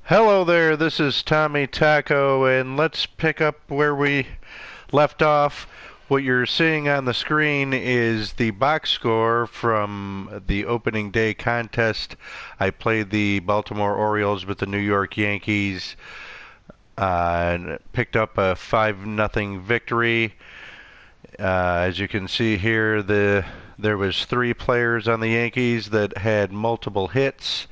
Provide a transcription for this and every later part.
Hello there, this is Tommy Taco, and let's pick up where we left off. What you're seeing on the screen is the box score from the opening day contest. I played the Baltimore Orioles with the New York Yankees and picked up a 5-0 victory. As you can see here, there was 3 players on the Yankees that had multiple hits.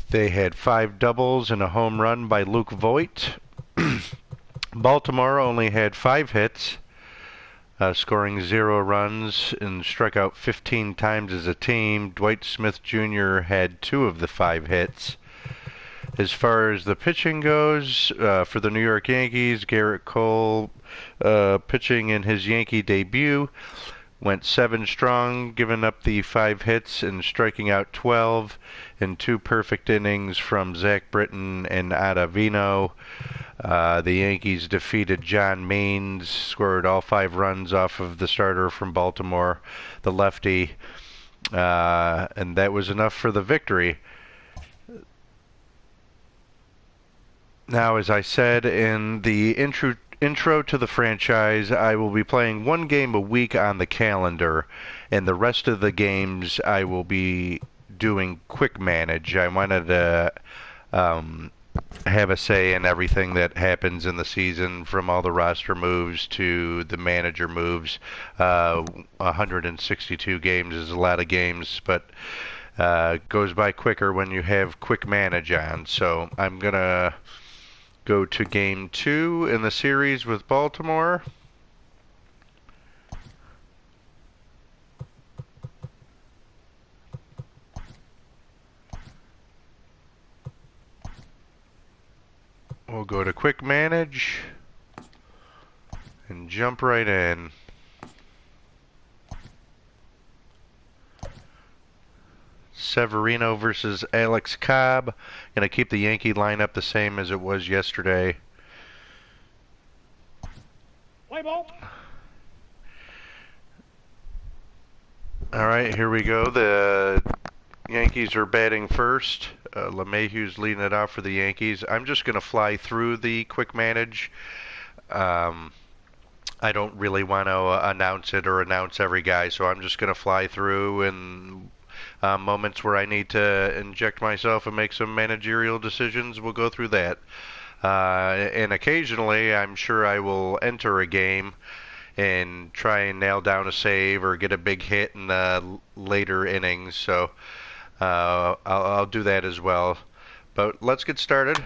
They had 5 doubles and a home run by Luke Voigt. Baltimore only had 5 hits, scoring 0 runs and struck out 15 times as a team. Dwight Smith Jr. had 2 of the 5 hits. As far as the pitching goes, for the New York Yankees, Garrett Cole, pitching in his Yankee debut, went 7 strong, giving up the 5 hits and striking out 12 in 2 perfect innings from Zach Britton and Ottavino. The Yankees defeated John Means, scored all 5 runs off of the starter from Baltimore, the lefty, and that was enough for the victory. Now, as I said in the intro to the franchise, I will be playing 1 game a week on the calendar, and the rest of the games I will be doing quick manage. I wanted to have a say in everything that happens in the season, from all the roster moves to the manager moves. 162 games is a lot of games, but goes by quicker when you have quick manage on. So I'm going to go to game 2 in the series with Baltimore. We'll go to quick manage and jump right in. Severino versus Alex Cobb. Going to keep the Yankee lineup the same as it was yesterday. Play ball. All right, here we go. The Yankees are batting first. LeMahieu's leading it off for the Yankees. I'm just going to fly through the quick manage. I don't really want to announce it or announce every guy, so I'm just going to fly through, and moments where I need to inject myself and make some managerial decisions, we'll go through that. And occasionally, I'm sure I will enter a game and try and nail down a save or get a big hit in the later innings. So I'll do that as well. But let's get started.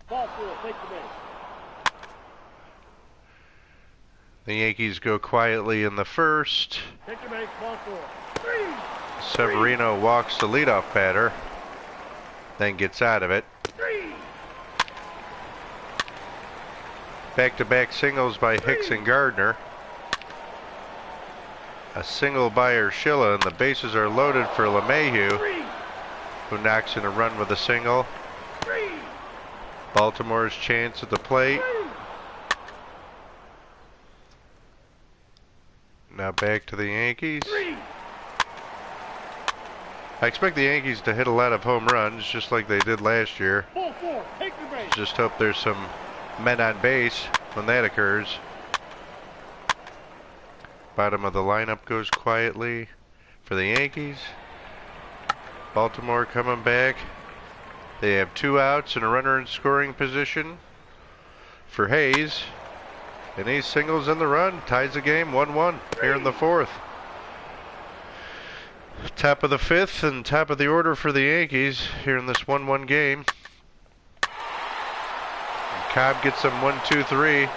Ball 4, take the base. The Yankees go quietly in the first. Take the base, ball 4. 3. Severino walks the leadoff batter, then gets out of it. 3. Back-to-back singles by Hicks and Gardner. A single by Urshela, and the bases are loaded for LeMahieu, 3. who knocks in a run with a single. 3. Baltimore's chance at the plate. Now back to the Yankees. 3. I expect the Yankees to hit a lot of home runs, just like they did last year. Ball 4, take the base. Just hope there's some men on base when that occurs. Bottom of the lineup goes quietly for the Yankees. Baltimore coming back. They have 2 outs and a runner in scoring position for Hayes. And he singles in the run, ties the game 1-1 here in the 4th. Top of the 5th and top of the order for the Yankees here in this 1-1 game. And Cobb gets them 1-2-3.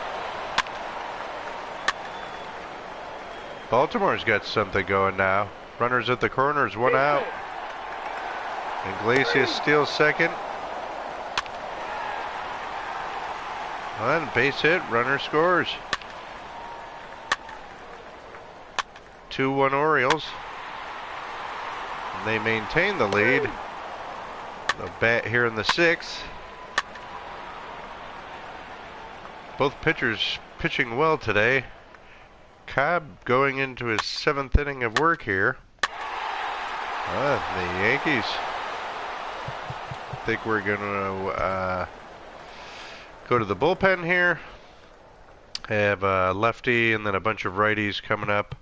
Baltimore's got something going now. Runners at the corners, 1 out. Iglesias steals second. Well, then base hit, runner scores. 2-1 Orioles. And they maintain the lead. The bat here in the 6th. Both pitchers pitching well today. Cobb going into his 7th inning of work here. The Yankees think we're going to go to the bullpen here. Have a lefty and then a bunch of righties coming up.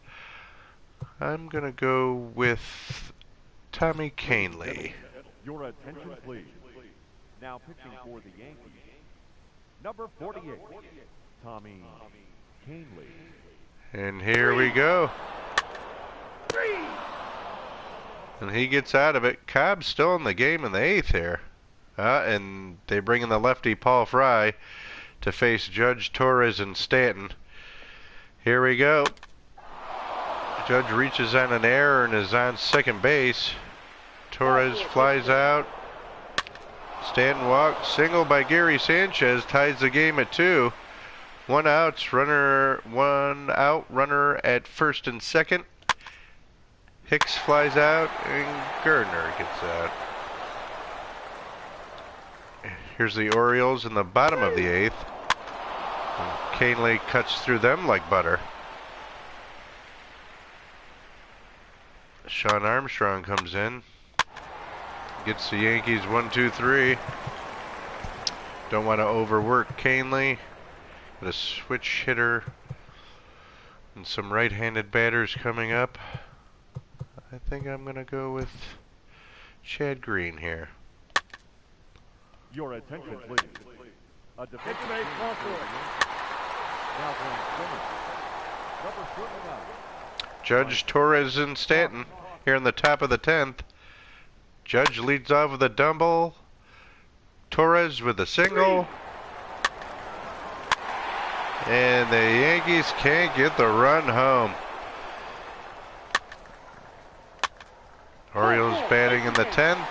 I'm going to go with Tommy Canely. Your attention, please. Now pitching for the Yankees, number 48, Tommy Canely. And here we go. And he gets out of it. Cobb's still in the game in the 8th here. And they bring in the lefty Paul Fry to face Judge, Torres, and Stanton. Here we go. Judge reaches on an error and is on second base. Torres flies out. Stanton walks. Single by Gary Sanchez ties the game at 2. One out, runner at first and second. Hicks flies out and Gardner gets out. Here's the Orioles in the bottom of the 8th. And Canely cuts through them like butter. Sean Armstrong comes in. Gets the Yankees 1-2-3. Don't want to overwork Canely. Got a switch hitter and some right-handed batters coming up. I think I'm going to go with Chad Green here. Your attention, please. A defensive Take the base, ball four. now playing center. Number 39. Judge, Torres, and Stanton here in the top of the 10th. Judge leads off with a double. Torres with a single. And the Yankees can't get the run home. Orioles batting in the 10th.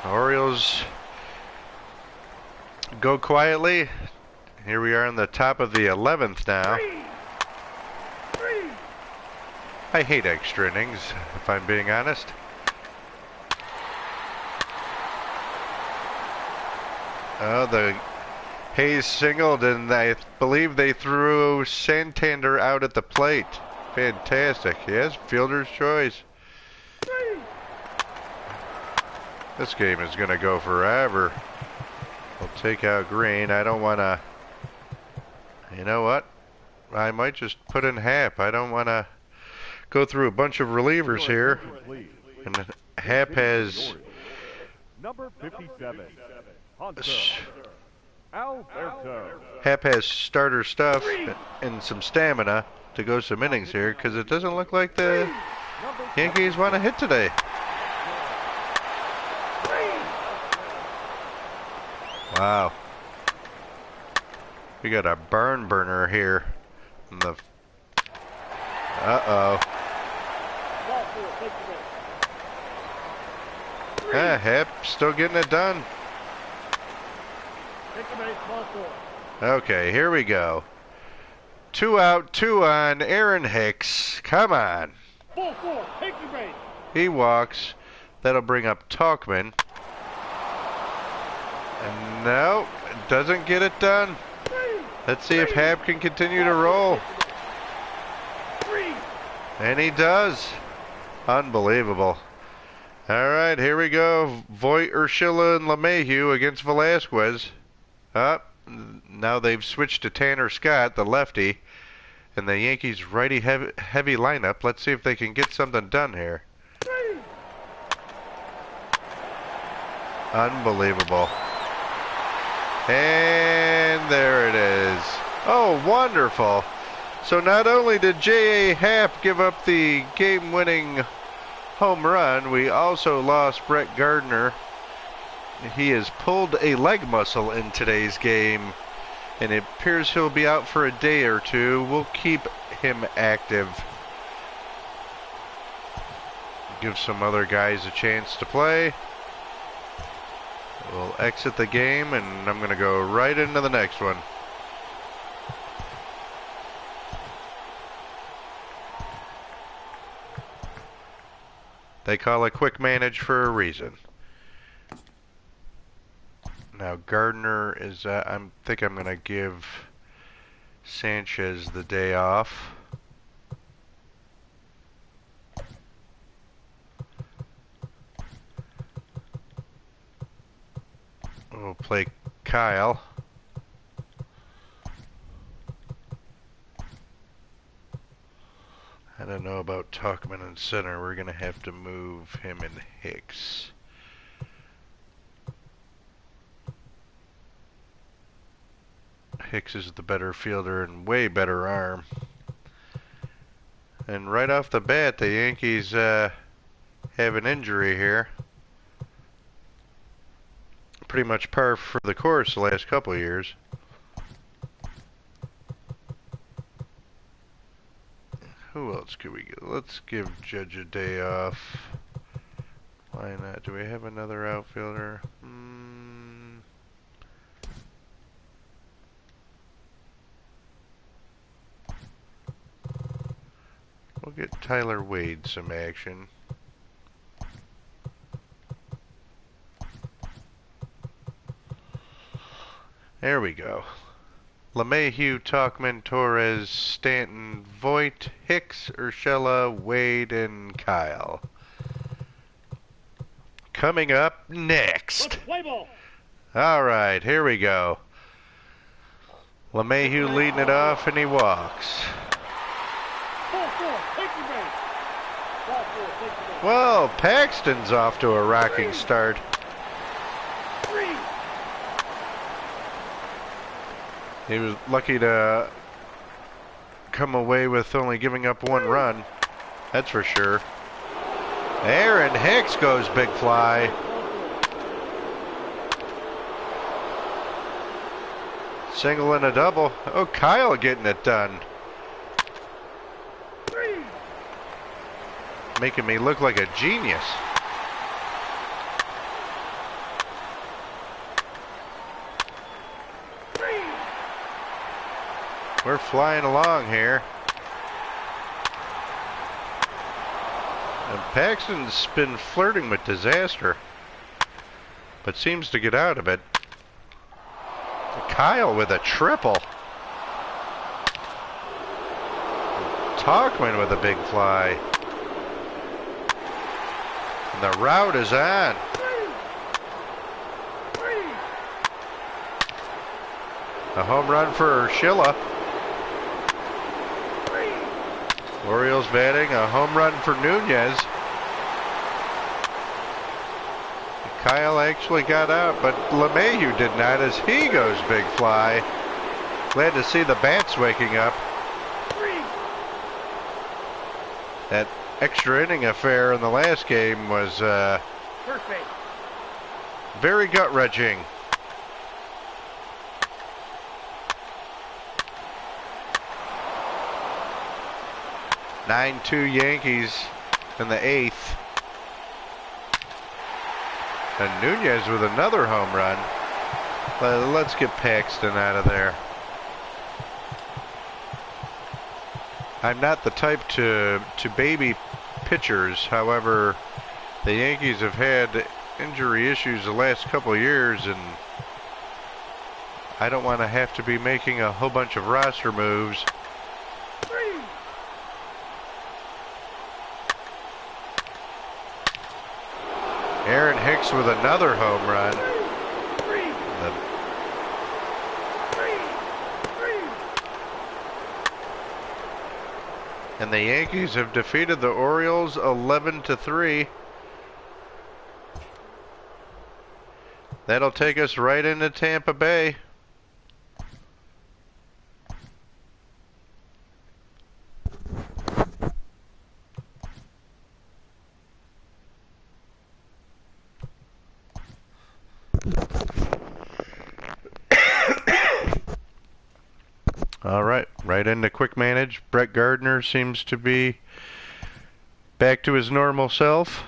Orioles go quietly. Here we are in the top of the 11th now. I hate extra innings, if I'm being honest. Oh, the Hayes singled, and I believe they threw Santander out at the plate. Fantastic. Yes, fielder's choice. This game is going to go forever. We'll take out Green. I don't want to... You know what? I might just put in Happ. I don't want to go through a bunch of relievers here. And Happ has... Number 57. Alberto. Happ has starter stuff and some stamina to go some innings here, because it doesn't look like the Yankees want to hit today. Wow. We got a barn burner here. In the uh-oh. Ball four. Take the base. Happ still getting it done. Take the base, ball four. Okay, here we go. 2 out, 2 on. Aaron Hicks. Come on. Ball four. Take the base. He walks. That'll bring up Talkman. And no, doesn't get it done. Let's see if Happ can continue to roll. And he does. Unbelievable. All right, here we go. Voit, Urshela, and LeMahieu against Velasquez. Now they've switched to Tanner Scott, the lefty, and the Yankees righty heavy lineup. Let's see if they can get something done here. Unbelievable. And there it is. Oh, wonderful. So not only did J.A. Happ give up the game-winning home run, we also lost Brett Gardner. He has pulled a leg muscle in today's game, and it appears he'll be out for a day or two. We'll keep him active. Give some other guys a chance to play. We'll exit the game, and I'm going to go right into the next one. They call it quick manage for a reason. Now Gardner is, I think I'm going to give Sanchez the day off. We'll play Kyle. I don't know about Talkman in center. We're going to have to move him and Hicks. Hicks is the better fielder and way better arm. And right off the bat, the Yankees have an injury here. Pretty much par for the course the last couple of years. Who else could we get? Let's give Judge a day off. Why not? Do we have another outfielder? We'll get Tyler Wade some action. There we go. LeMahieu, Talkman, Torres, Stanton, Voit, Hicks, Urshela, Wade, and Kyle. Coming up next. Play ball. All right, here we go. LeMahieu leading it off, and he walks. 4-4. Take your base. Ball 4. Take your base. Well, Paxton's off to a rocking start. 3. He was lucky to come away with only giving up one run. That's for sure. Aaron Hicks goes big fly. Single and a double. Oh, Kyle getting it done. 3. Making me look like a genius. We're flying along here. And Paxton's been flirting with disaster, but seems to get out of it. Kyle with a triple. Talkman with a big fly. And the route is on. A home run for Urshela. Orioles batting, a home run for Nunez. Kyle actually got out, but LeMahieu did not as he goes big fly. Glad to see the bats waking up. That extra inning affair in the last game was First base. very gut-wrenching. 9-2 Yankees in the 8th. And Nunez with another home run. Let's get Paxton out of there. I'm not the type to baby pitchers. However, the Yankees have had injury issues the last couple of years, and I don't want to have to be making a whole bunch of roster moves. Aaron Hicks with another home run. And the Yankees have defeated the Orioles 11-3. That'll take us right into Tampa Bay. All right, right into quick manage. Brett Gardner seems to be back to his normal self.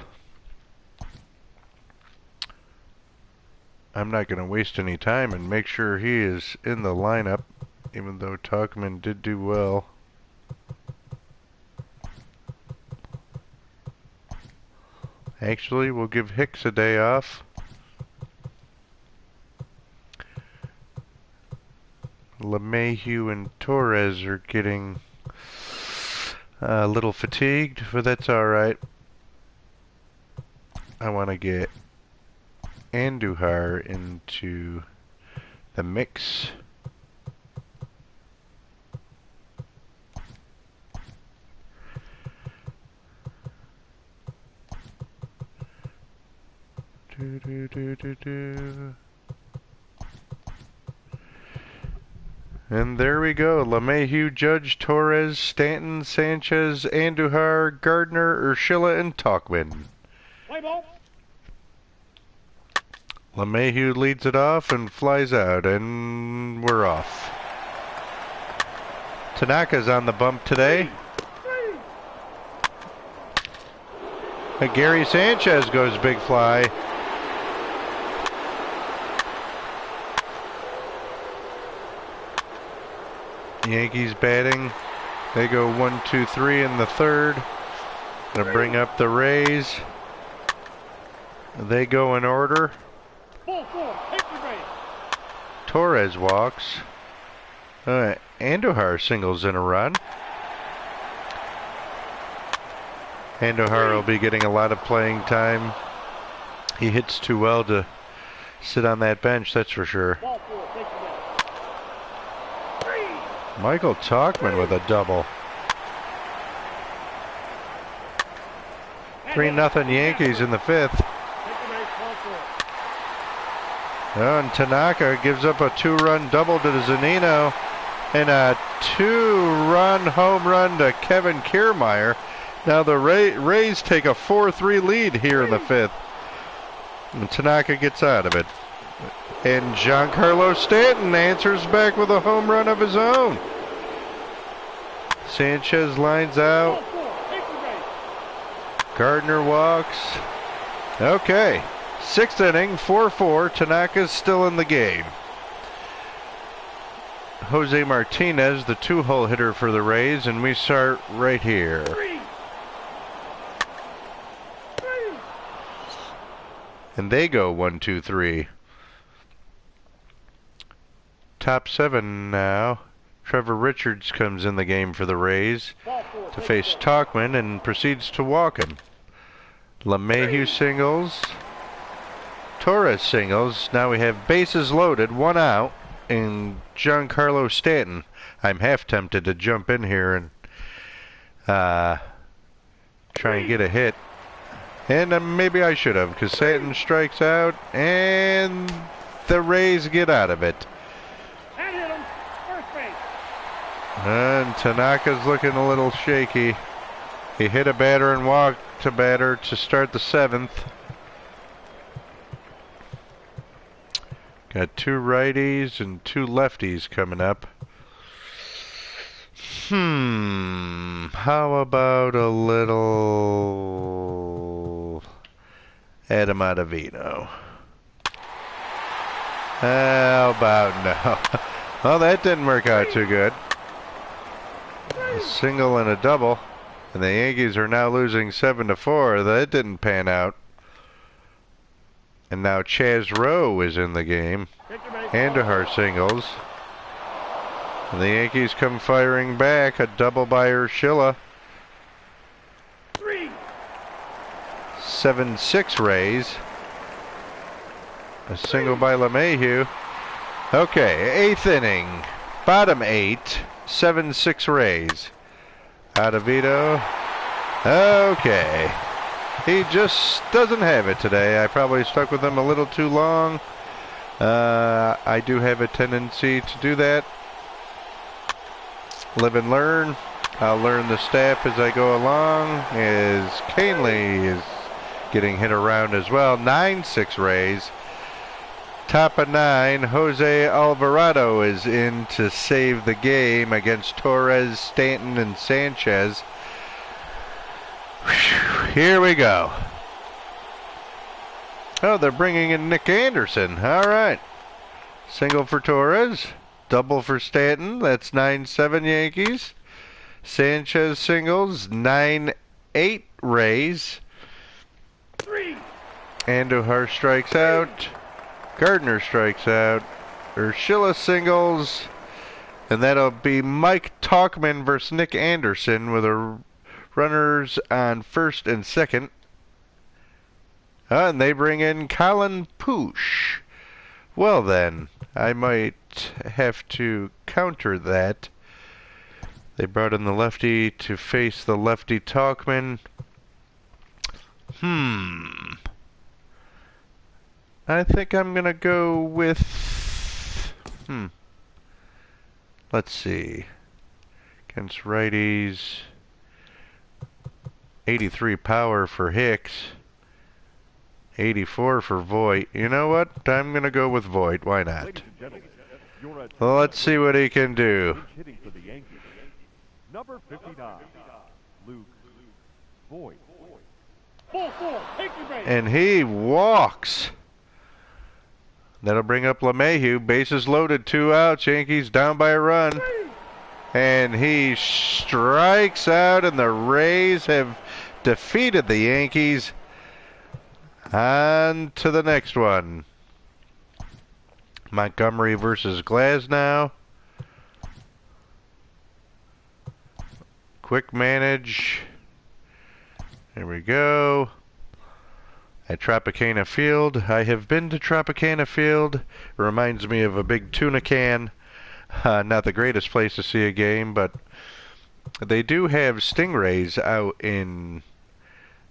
I'm not going to waste any time and make sure he is in the lineup, even though Talkman did do well. Actually, we'll give Hicks a day off. LeMahieu and Torres are getting a little fatigued, but that's all right. I want to get Andujar into the mix. Do, do, do, do, do. And there we go. LeMahieu, Judge, Torres, Stanton, Sanchez, Andujar, Gardner, Urshela, and Talkman. Play ball. LeMahieu leads it off and flies out, and we're off. Tanaka's on the bump today. And Gary Sanchez goes big fly. Yankees batting. They go 1, 2, 3 in the third. Gonna bring up the Rays. They go in order. Ball four. Hit your base. Torres walks. Andujar singles in a run. Andujar will be getting a lot of playing time. He hits too well to sit on that bench, that's for sure. Ball four. Take your base. Michael Talkman with a double. 3-0 Yankees in the fifth. Take your base. Ball four. Oh, and Tanaka gives up a 2-run double to Zunino and a 2-run home run to Kevin Kiermaier. Now the Rays take a 4-3 lead here in the fifth. And Tanaka gets out of it. And Giancarlo Stanton answers back with a home run of his own. Sanchez lines out. Ball four. Take your base. Gardner walks. Okay. Sixth inning, 4-4. Tanaka's still in the game. Jose Martinez, the 2-hole hitter for the Rays, and we start right here. And they go 1, 2, 3. Top 7 now. Trevor Richards comes in the game for the Rays Ball four. to face Talkman and proceeds to walk him. LeMahieu singles. Torres singles. Now we have bases loaded, 1 out, and Giancarlo Stanton. I'm half tempted to jump in here and try and get a hit. And maybe I should have, because Stanton strikes out, and the Rays get out of it. And hit him. First base. And Tanaka's looking a little shaky. He hit a batter and walked a batter to start the 7th. Got 2 righties and 2 lefties coming up. How about a little Adam Ottavino? How about no? Well, that didn't work out too good. A single and a double, and the Yankees are now losing 7-4. That didn't pan out. And now Chaz Rowe is in the game. Take your base. Andujar singles. And the Yankees come firing back. A double by Urshela. 7-6 Rays. A single by LeMahieu. Okay, 8th inning. Bottom 8. 7-6 Rays. Ottavino. Okay. He just doesn't have it today. I probably stuck with him a little too long. I do have a tendency to do that. Live and learn. I'll learn the staff as I go along. As Canely is getting hit around as well. 9-6 Rays. Top of 9. Jose Alvarado is in to save the game against Torres, Stanton, and Sanchez. Here we go. Oh, they're bringing in Nick Anderson. All right. Single for Torres. Double for Stanton. That's 9-7 Yankees. Sanchez singles. 9-8 Rays. Andujar strikes out. Gardner strikes out. Urshela singles. And that'll be Mike Talkman versus Nick Anderson with a runners on first and second. And they bring in Colin Poosh. Well then, I might have to counter that. They brought in the lefty to face the lefty Talkman. I think I'm gonna go with... Let's see. Against righties... 83 power for Hicks. 84 for Voit. You know what? I'm gonna go with Voit. Why not? Ladies and gentlemen, your Well, let's see what he can do. hitting for the Yankees. Number 59, Luke Voigt. Ball four, take your base. And he walks. That'll bring up LeMahieu. Bases loaded, 2 outs. Yankees down by a run. And he strikes out, and the Rays have defeated the Yankees. On to the next one. Montgomery versus Glasnow. Quick manage. There we go. At Tropicana Field. I have been to Tropicana Field. It reminds me of a big tuna can. Not the greatest place to see a game, but they do have stingrays out in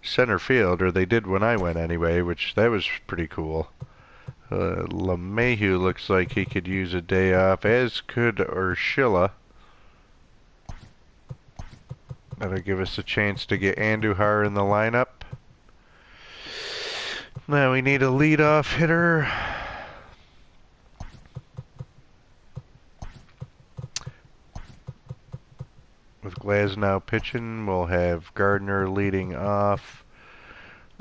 center field, or they did when I went anyway, which that was pretty cool. LeMahieu looks like he could use a day off, as could Urshela. That'll give us a chance to get Andujar in the lineup. Now we need a leadoff hitter. With Glasnow pitching, we'll have Gardner leading off.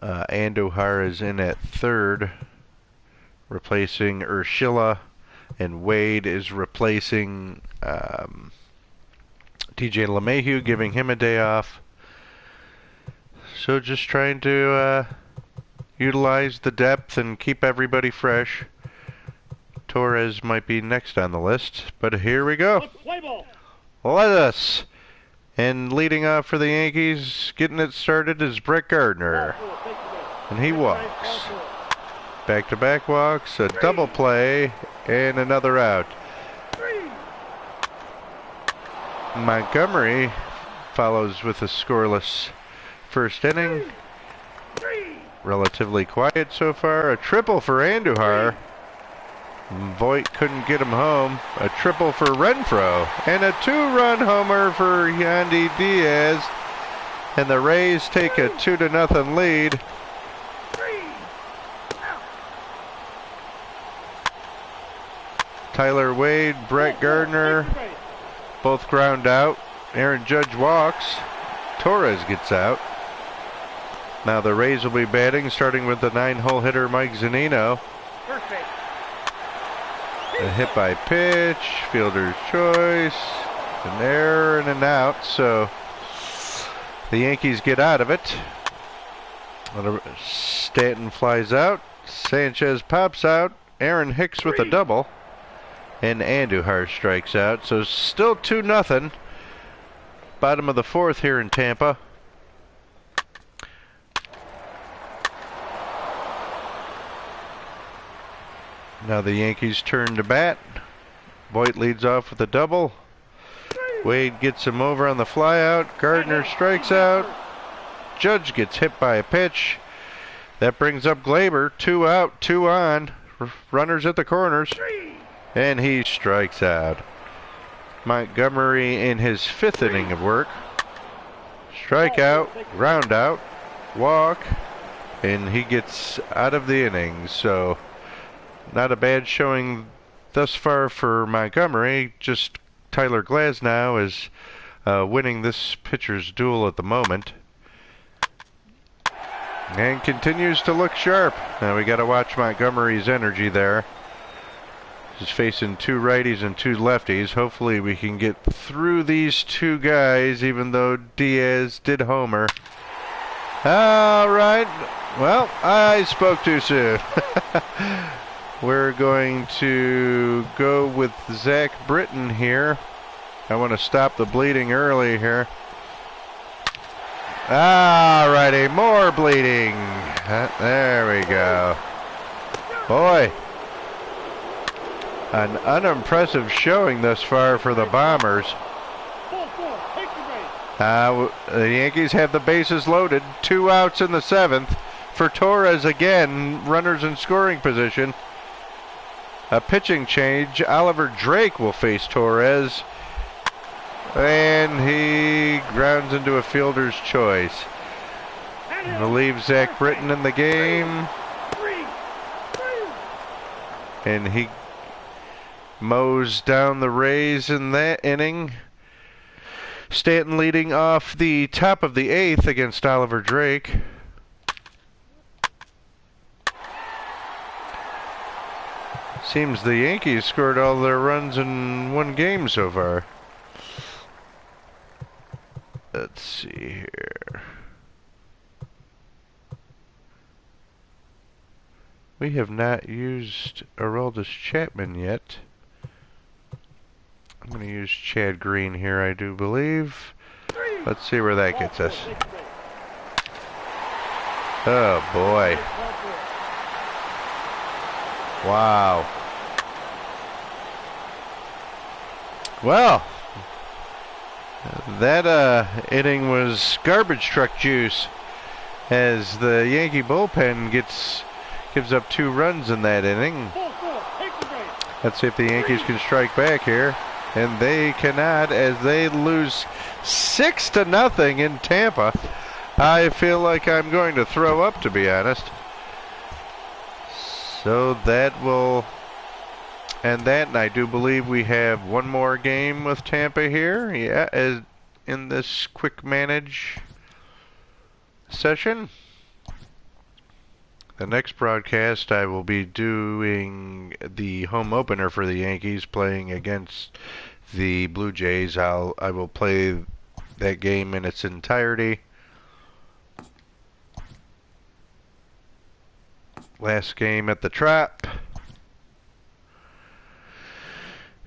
Andujar is in at third, replacing Urshela, and Wade is replacing TJ LeMahieu, giving him a day off. So just trying to utilize the depth and keep everybody fresh. Torres might be next on the list, but here we go. Play ball. Let us. And leading off for the Yankees, getting it started, is Brett Gardner. Ball four, take your base. And he walks. Ball four. Back-to-back walks, a double play, and another out. Montgomery follows with a scoreless first inning. Relatively quiet so far. A triple for Andujar. Voit couldn't get him home. A triple for Renfroe. And a 2-run homer for Yandy Diaz. And the Rays take a 2-0 lead. Tyler Wade, Brett Gardner, both ground out. Aaron Judge walks. Torres gets out. Now the Rays will be batting, starting with the 9-hole hitter Mike Zunino. First base. A hit by pitch, fielder's choice, an error and an out, so the Yankees get out of it. Stanton flies out, Sanchez pops out, Aaron Hicks with a double, and Andujar strikes out, so still 2-0. Bottom of the fourth here in Tampa. Now the Yankees turn to bat. Voit leads off with a double. Wade gets him over on the flyout. Gardner strikes out. Judge gets hit by a pitch. That brings up Glaber. 2 out, 2 on. Runners at the corners. And he strikes out. Montgomery in his 5th inning of work. Strikeout, ground out, walk, and he gets out of the inning. So not a bad showing thus far for Montgomery. Just Tyler Glasnow is winning this pitcher's duel at the moment. And continues to look sharp. Now we got to watch Montgomery's energy there. He's facing 2 righties and 2 lefties. Hopefully we can get through these 2 guys, even though Diaz did homer. All right. Well, I spoke too soon. We're going to go with Zach Britton here. I want to stop the bleeding early here. Alrighty, more bleeding. There we go. Boy, an unimpressive showing thus far for the Bombers. The Yankees have the bases loaded. 2 outs in the 7th. For Torres again, runners in scoring position. A pitching change. Oliver Drake will face Torres. And he grounds into a fielder's choice. Relieves Zach Britton in the game. And he mows down the Rays in that inning. Stanton leading off the top of the 8th against Oliver Drake. Seems the Yankees scored all their runs in one game so far. Let's see here. We have not used Aroldis Chapman yet. I'm going to use Chad Green here, I do believe. Let's see where that gets us. Oh, boy. Wow. Well, that inning was garbage truck juice, as the Yankee bullpen gives up 2 runs in that inning. Let's see if the Yankees can strike back here. And they cannot, as they lose 6-0 in Tampa. I feel like I'm going to throw up, to be honest. So that will end that, and I do believe we have one more game with Tampa here. Yeah, as in this quick manage session. The next broadcast, I will be doing the home opener for the Yankees playing against the Blue Jays. I will play that game in its entirety. Last game at the Trop.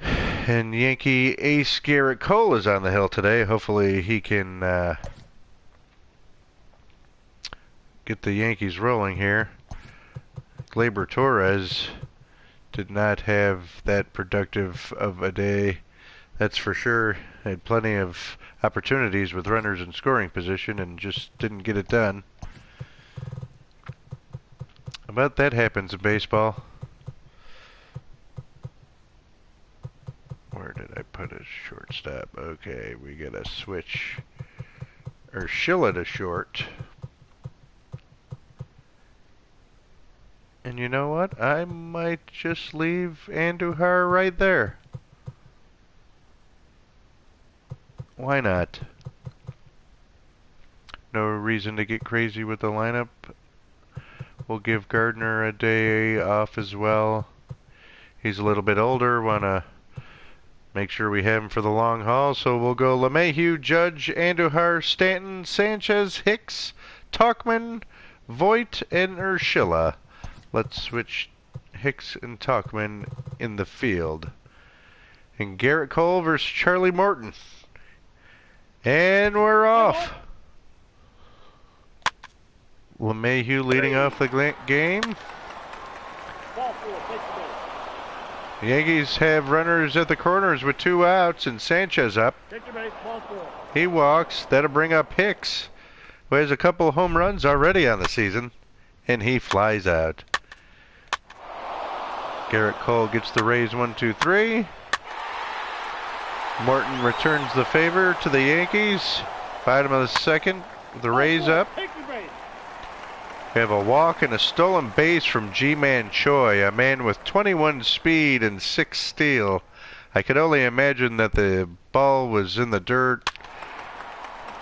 And Yankee ace Garrett Cole is on the hill today. Hopefully he can get the Yankees rolling here. Gleyber Torres did not have that productive of a day, that's for sure. Had plenty of opportunities with runners in scoring position and just didn't get it done. But that happens in baseball. Where did I put a shortstop? Okay, we gotta switch Urshela to short. And you know what? I might just leave Andujar right there. Why not? No reason to get crazy with the lineup. We'll give Gardner a day off as well. He's a little bit older. Want to make sure we have him for the long haul. So we'll go LeMahieu, Judge, Andujar, Stanton, Sanchez, Hicks, Tauchman, Voit, and Urshela. Let's switch Hicks and Tauchman in the field. And Garrett Cole versus Charlie Morton. And we're off. LeMahieu leading off the game. The Yankees have runners at the corners with 2 outs and Sanchez up. He walks. That'll bring up Hicks, who has a couple home runs already on the season. And he flies out. Garrett Cole gets the Rays 1-2-3. Morton returns the favor to the Yankees. Bottom of the 2nd, the Rays up. We have a walk and a stolen base from G-Man Choi, a man with 21 speed and 6 steal. I could only imagine that the ball was in the dirt.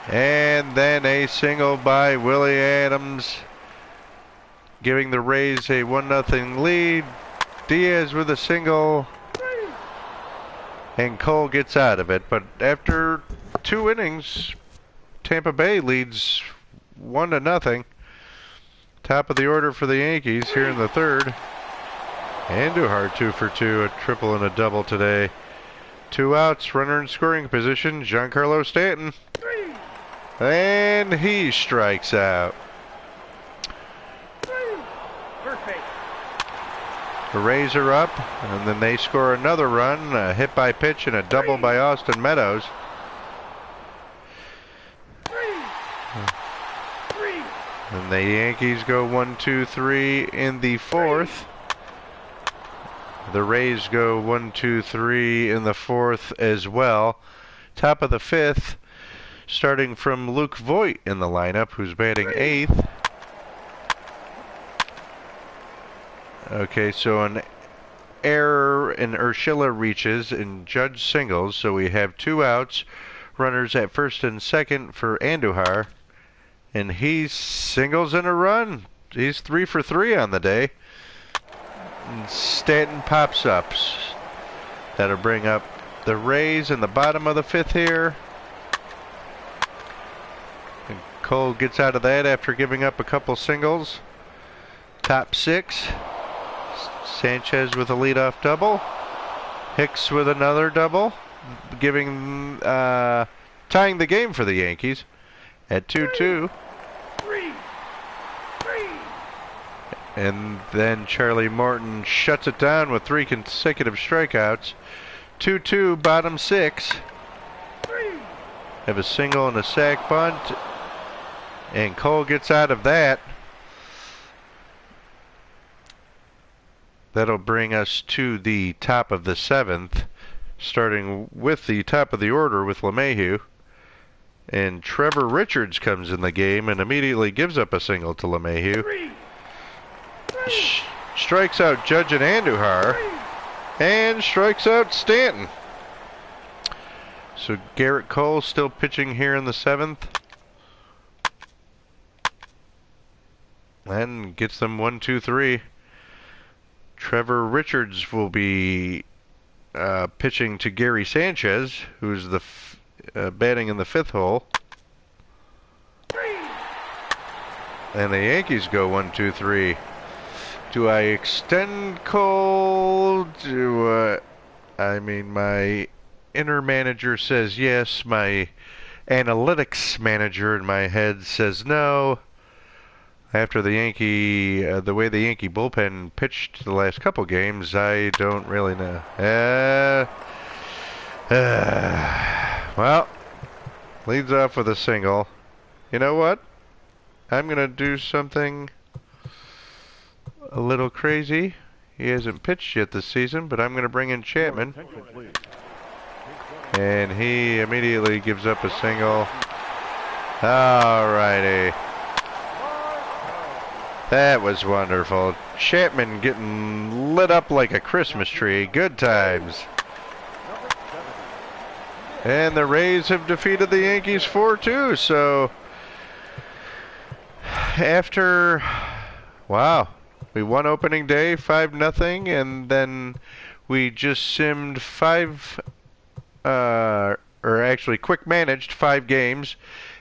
And then a single by Willie Adams, giving the Rays a 1-0 lead. Diaz with a single, and Cole gets out of it. But after 2 innings, Tampa Bay leads 1-0. Top of the order for the Yankees here in the 3rd. Andujar 2 for 2, a triple and a double today. 2 outs, runner in scoring position, Giancarlo Stanton. And he strikes out. First base. The Rays are up, and then they score another run, a hit by pitch and a double by Austin Meadows. And the Yankees go 1-2-3 in the fourth. The Rays go 1-2-3 in the fourth as well. Top of the fifth, starting from Luke Voigt in the lineup, who's batting eighth. Okay, so an error in Urshela reaches and Judge singles, so we have 2 outs. Runners at first and second for Andujar. And he singles in a run. He's 3 for 3 on the day. And Stanton pops up. That'll bring up the Rays in the bottom of the fifth here. And Cole gets out of that after giving up a couple singles. Top 6. Sanchez with a leadoff double. Hicks with another double, giving tying the game for the Yankees at 2-2. And then Charlie Morton shuts it down with 3 consecutive strikeouts. 2-2, bottom 6. Have a single and a sac bunt. And Cole gets out of that. That'll bring us to the top of the 7th, starting with the top of the order with LeMahieu. And Trevor Richards comes in the game and immediately gives up a single to LeMahieu. Strikes out Judge and Andujar, and strikes out Stanton. So Garrett Cole still pitching here in the 7th. And gets them 1-2-3. Trevor Richards will be pitching to Gary Sanchez, who's the batting in the 5th hole. And the Yankees go 1-2-3. Do I extend Cole? I mean, my inner manager says yes. My analytics manager in my head says no. After the way the Yankee bullpen pitched the last couple games, I don't really know. Well, leads off with a single. You know what? I'm going to do something a little crazy. He hasn't pitched yet this season, but I'm going to bring in Chapman. And he immediately gives up a single. Alrighty. That was wonderful. Chapman getting lit up like a Christmas tree. Good times. And the Rays have defeated the Yankees 4-2. So after, wow, we won opening day 5-0, and then we just simmed or actually quick managed 5 games,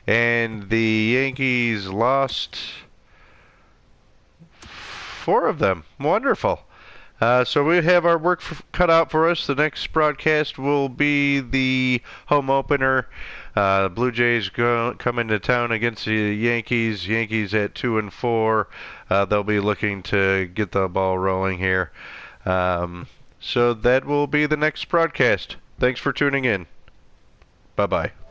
and the Yankees lost 4 of them. Wonderful. So we have our work cut out for us. The next broadcast will be the home opener. Blue Jays come into town against the Yankees. Yankees at 2-4. They'll be looking to get the ball rolling here. So that will be the next broadcast. Thanks for tuning in. Bye-bye.